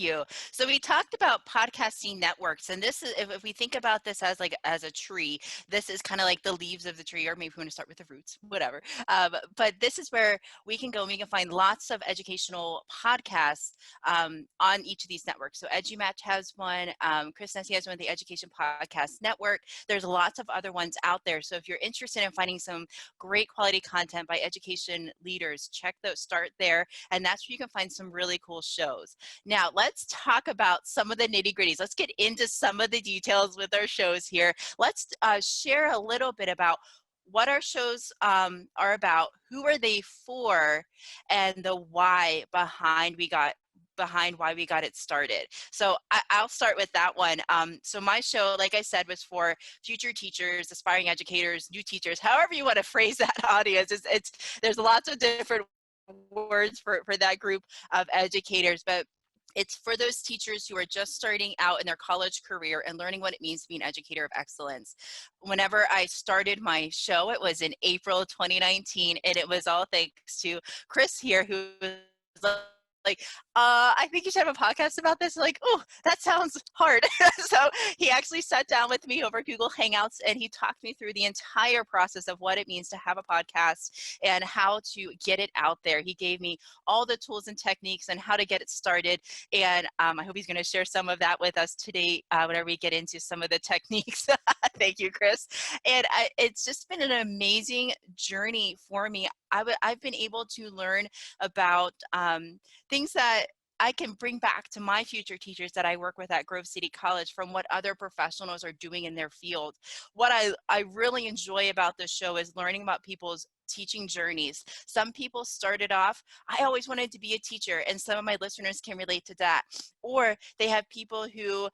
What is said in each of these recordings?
you. So we talked about podcasting networks, and this is, if we think about this as a tree, this is kind of like the leaves of the tree, or maybe we want to start with the roots, whatever. But this is where we can go and we can find lots of educational podcasts on each of these networks. So EduMatch has one, Chris Nesi has one, the Education Podcast Network. There's lots of other ones out there. So if you're interested in finding some great quality content by education leaders, check those, start there. And that's where you can find some really cool shows. Now, let's talk about some of the nitty-gritties. Let's get into some of the details with our shows here. Let's share a little bit about what our shows are about, who are they for, and the why behind why we got it started. So I'll start with that one. So my show, like I said, was for future teachers, aspiring educators, new teachers, however you want to phrase that audience. There's lots of different words for that group of educators, but it's for those teachers who are just starting out in their college career and learning what it means to be an educator of excellence. Whenever I started my show, it was in April 2019, and it was all thanks to Chris here, who was like, I think you should have a podcast about this. Like, oh, that sounds hard. So he actually sat down with me over Google Hangouts, and he talked me through the entire process of what it means to have a podcast and how to get it out there. He gave me all the tools and techniques and how to get it started. And I hope he's going to share some of that with us today whenever we get into some of the techniques. Thank you, Chris. And it's just been an amazing journey for me. I've been able to learn about things that I can bring back to my future teachers that I work with at Grove City College from what other professionals are doing in their field. What I really enjoy about this show is learning about people's teaching journeys. Some people started off, I always wanted to be a teacher, and some of my listeners can relate to that. Or they have people who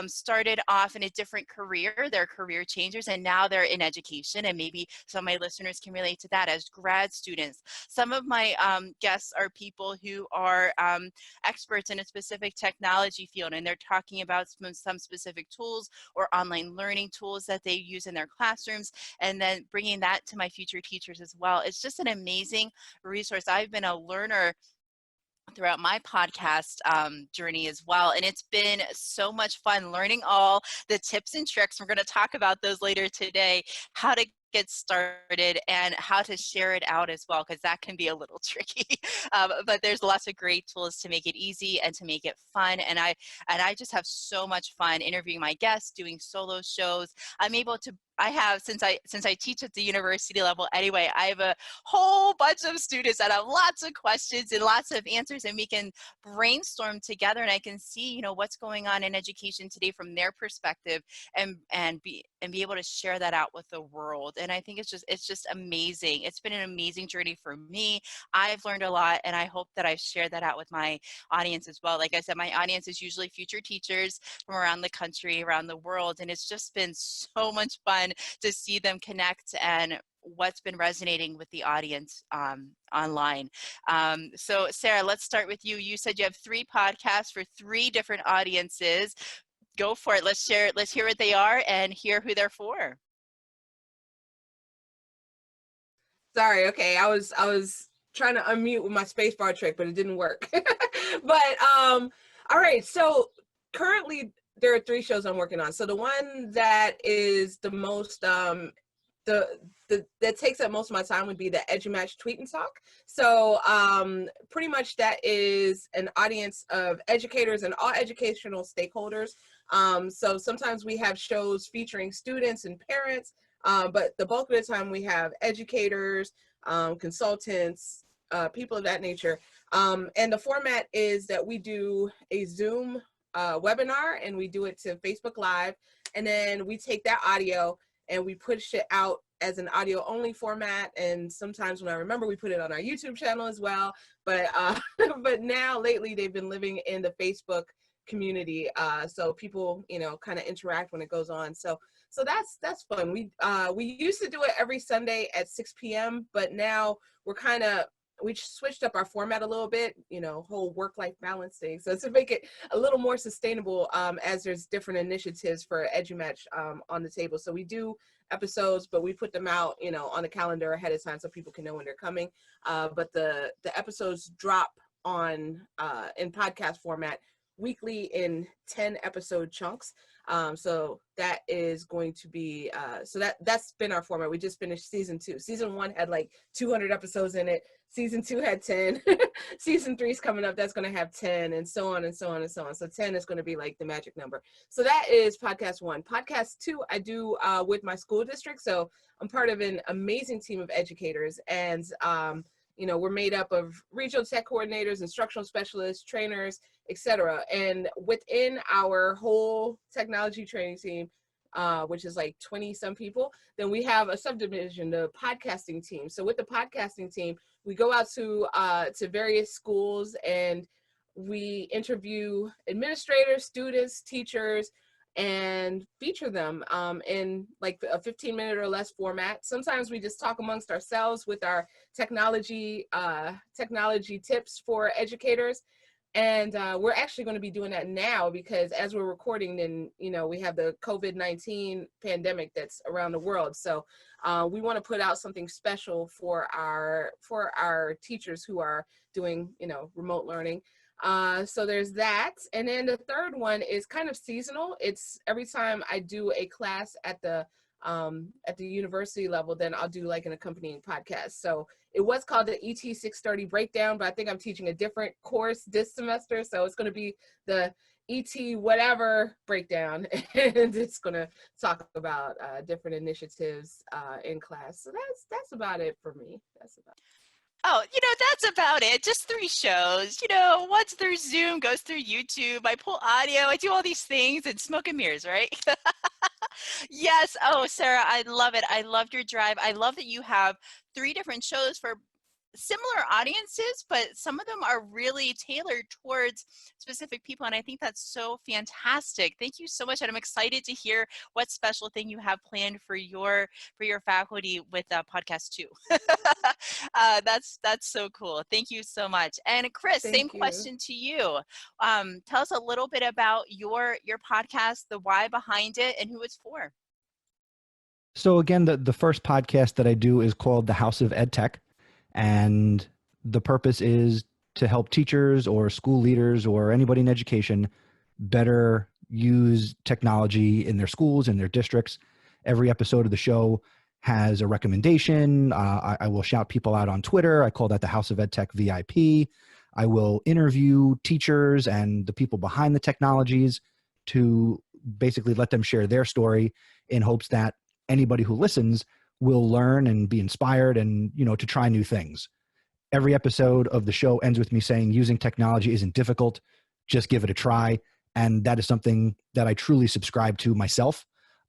started off in a different career, they're career changers, and now they're in education, and maybe some of my listeners can relate to that as grad students. Some of my guests are people who are experts in a specific technology field, and they're talking about some specific tools or online learning tools that they use in their classrooms, and then bringing that to my future teachers as well. It's just an amazing resource. I've been a learner throughout my podcast journey as well, and it's been so much fun learning all the tips and tricks. We're going to talk about those later today, how to get started and how to share it out as well, because that can be a little tricky. But there's lots of great tools to make it easy and to make it fun. And I just have so much fun interviewing my guests, doing solo shows. I'm able to, I have, since I teach at the university level anyway, I have a whole bunch of students that have lots of questions and lots of answers, and we can brainstorm together, and I can see, you know, what's going on in education today from their perspective, and be able to share that out with the world. And I think it's just amazing. It's been an amazing journey for me. I've learned a lot, and I hope that I've shared that out with my audience as well. Like I said, my audience is usually future teachers from around the country, around the world, and it's just been so much fun to see them connect and what's been resonating with the audience online. So Sarah, let's start with you. You said you have 3 podcasts for 3 different audiences. Go for it. Let's hear what they are and hear who they're for. Sorry, okay. I was trying to unmute with my spacebar trick, but it didn't work. But all right. So currently there are 3 shows I'm working on. So the one that is the most that takes up most of my time would be the EduMatch Tweet and Talk. So pretty much that is an audience of educators and all educational stakeholders. So sometimes we have shows featuring students and parents, but the bulk of the time we have educators, consultants, people of that nature. And the format is that we do a Zoom webinar, and we do it to Facebook Live, and then we take that audio and we push it out as an audio only format. And sometimes when I remember, we put it on our YouTube channel as well. But but now lately they've been living in the Facebook community, so people, you know, kind of interact when it goes on. So that's fun. We used to do it every Sunday at 6 p.m. but now we switched up our format a little bit, you know, whole work-life balance thing. So to make it a little more sustainable, as there's different initiatives for EduMatch on the table. So we do episodes, but we put them out, you know, on the calendar ahead of time so people can know when they're coming. But the episodes drop on in podcast format weekly in 10 episode chunks. So that is going to be, so that's been our format. We just finished season 2. Season 1 had like 200 episodes in it. Season 2 had 10. Season 3 is coming up. That's going to have 10, and so on and so on and so on. So 10 is going to be like the magic number. So that is podcast 1. Podcast 2, I do with my school district. So I'm part of an amazing team of educators, and we're made up of regional tech coordinators, instructional specialists, trainers, etc. And within our whole technology training team, which is like 20 some people, then we have a subdivision, the podcasting team. So with the podcasting team, we go out to various schools and we interview administrators, students, teachers, and feature them in like a 15-minute or less format. Sometimes we just talk amongst ourselves with our technology tips for educators. And we're actually going to be doing that now, because as we're recording, then, we have the COVID-19 pandemic that's around the world. So we want to put out something special for our teachers who are doing, remote learning. So there's that. And then the third one is kind of seasonal. It's every time I do a class at the university level, then I'll do like an accompanying podcast. So it was called the ET 630 breakdown, but I think I'm teaching a different course this semester. So it's going to be the ET whatever breakdown, and it's going to talk about different initiatives in class. So that's about it for me. That's about it. Oh, that's about it. Just 3 shows. Once through Zoom, goes through YouTube. I pull audio. I do all these things, and smoke and mirrors, right? Yes. Oh, Sarah, I love it. I loved your drive. I love that you have 3 different shows for similar audiences, but some of them are really tailored towards specific people. And I think that's so fantastic. Thank you so much. And I'm excited to hear what special thing you have planned for your faculty with podcast 2. That's so cool. Thank you so much. And Chris, same question to you. Tell us a little bit about your podcast, the why behind it, and who it's for. So again, the first podcast that I do is called The House of EdTech. And the purpose is to help teachers or school leaders or anybody in education better use technology in their schools, in their districts. Every episode of the show has a recommendation. I will shout people out on Twitter. I call that the House of EdTech VIP. I will interview teachers and the people behind the technologies to basically let them share their story, in hopes that anybody who listens will learn and be inspired and, to try new things. Every episode of the show ends with me saying using technology isn't difficult, just give it a try. And that is something that I truly subscribe to myself.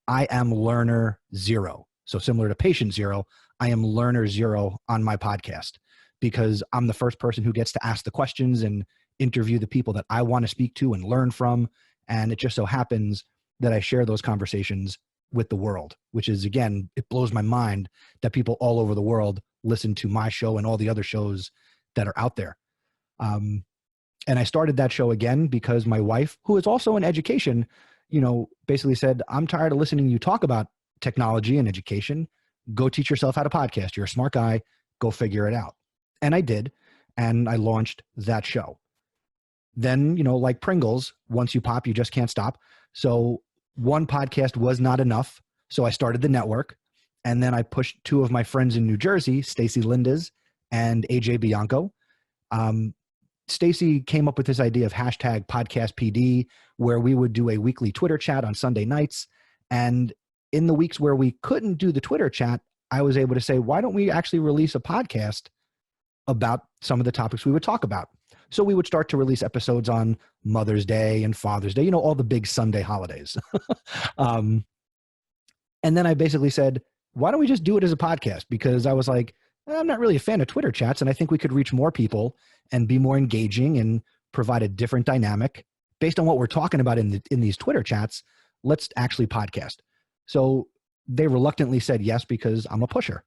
I am learner 0. So similar to patient 0, I am learner 0 on my podcast, because I'm the first person who gets to ask the questions and interview the people that I want to speak to and learn from. And it just so happens that I share those conversations with the world, which is, again, it blows my mind that people all over the world listen to my show and all the other shows that are out there. And I started that show again because my wife, who is also in education, basically said, I'm tired of listening to you talk about technology and education. Go teach yourself how to podcast. You're a smart guy. Go figure it out. And I did. And I launched that show. Then, like Pringles, once you pop, you just can't stop. So one podcast was not enough. So I started the network, and then I pushed 2 of my friends in New Jersey, Stacy Lindes and AJ Bianco. Stacy came up with this idea of hashtag podcast PD, where we would do a weekly Twitter chat on Sunday nights. And in the weeks where we couldn't do the Twitter chat, I was able to say, why don't we actually release a podcast about some of the topics we would talk about? So we would start to release episodes on Mother's Day and Father's Day, all the big Sunday holidays. And then I basically said, why don't we just do it as a podcast? Because I was like, I'm not really a fan of Twitter chats, and I think we could reach more people and be more engaging and provide a different dynamic based on what we're talking about in these Twitter chats. Let's actually podcast. So they reluctantly said yes, because I'm a pusher.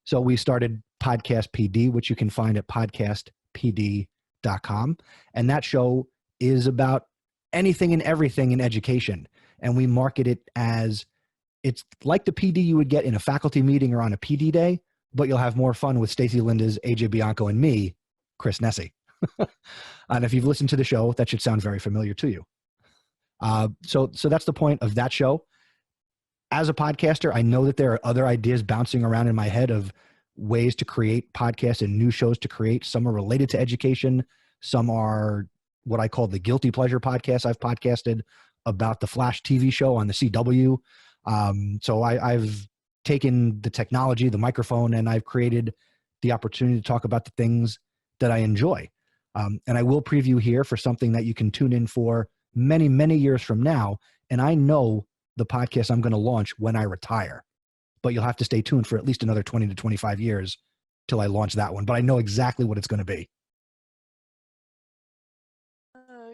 So we started Podcast PD, which you can find at podcastpd.com. And that show is about anything and everything in education. And we market it as, it's like the PD you would get in a faculty meeting or on a PD day, but you'll have more fun with Stacy Lindes, AJ Bianco, and me, Chris Nesi. And if you've listened to the show, that should sound very familiar to you. So that's the point of that show. As a podcaster, I know that there are other ideas bouncing around in my head of ways to create podcasts and new shows to create. Some are related to education. Some are what I call the guilty pleasure podcasts. I've podcasted about the Flash TV show on the CW. So I've taken the technology, the microphone, and I've created the opportunity to talk about the things that I enjoy. And I will preview here for something that you can tune in for many, many years from now. And I know the podcast I'm going to launch when I retire, but you'll have to stay tuned for at least another 20 to 25 years till I launch that one. But I know exactly what it's going to be.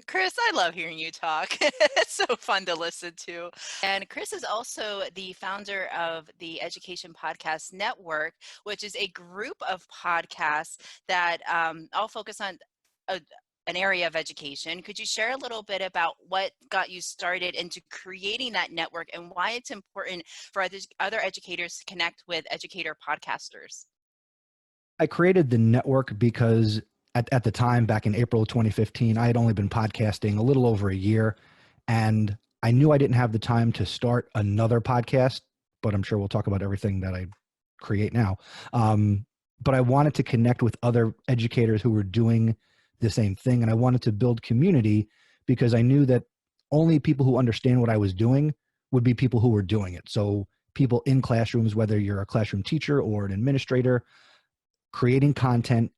Chris, I love hearing you talk. It's so fun to listen to. And Chris is also the founder of the Education Podcast Network, which is a group of podcasts that all focus on an area of education. Could you share a little bit about what got you started into creating that network and why it's important for other educators to connect with educator podcasters? I created the network because at the time, back in April of 2015, I had only been podcasting a little over a year, and I knew I didn't have the time to start another podcast, but I'm sure we'll talk about everything that I create now. But I wanted to connect with other educators who were doing the same thing, and I wanted to build community because I knew that only people who understand what I was doing would be people who were doing it. So people in classrooms, whether you're a classroom teacher or an administrator, creating content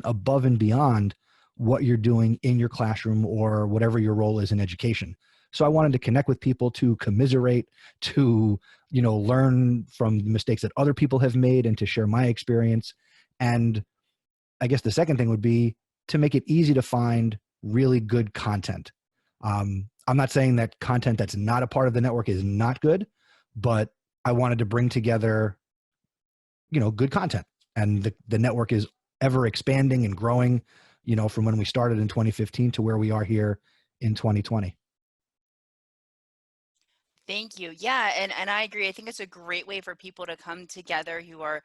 above and beyond what you're doing in your classroom or whatever your role is in education. So I wanted to connect with people to commiserate, to, learn from the mistakes that other people have made and to share my experience. And I guess the second thing would be to make it easy to find really good content. I'm not saying that content that's not a part of the network is not good, but I wanted to bring together good content, and the network is ever expanding and growing, from when we started in 2015 to where we are here in 2020. Thank you. Yeah, and I agree. I think it's a great way for people to come together who are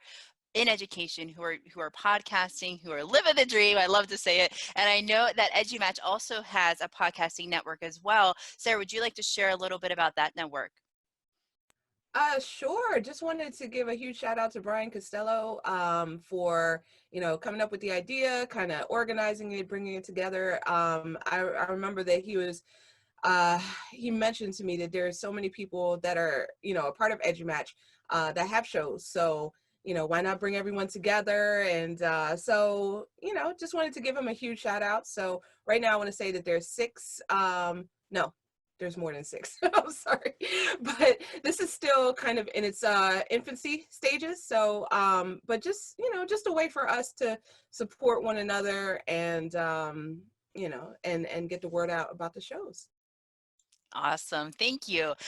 in education, who are podcasting, who are living the dream. I love to say it. And I know that EduMatch also has a podcasting network as well. Sarah, would you like to share a little bit about that network? Sure. Just wanted to give a huge shout out to Brian Costello for, coming up with the idea, kind of organizing it, bringing it together. I remember that he mentioned to me that there are so many people that are, a part of EduMatch that have shows. So, why not bring everyone together? And so, just wanted to give him a huge shout out. So right now I want to say that there's 6, no, there's more than 6. I'm sorry, but this is still kind of in its infancy stages. So, but just a way for us to support one another and and get the word out about the shows. Awesome. Thank you.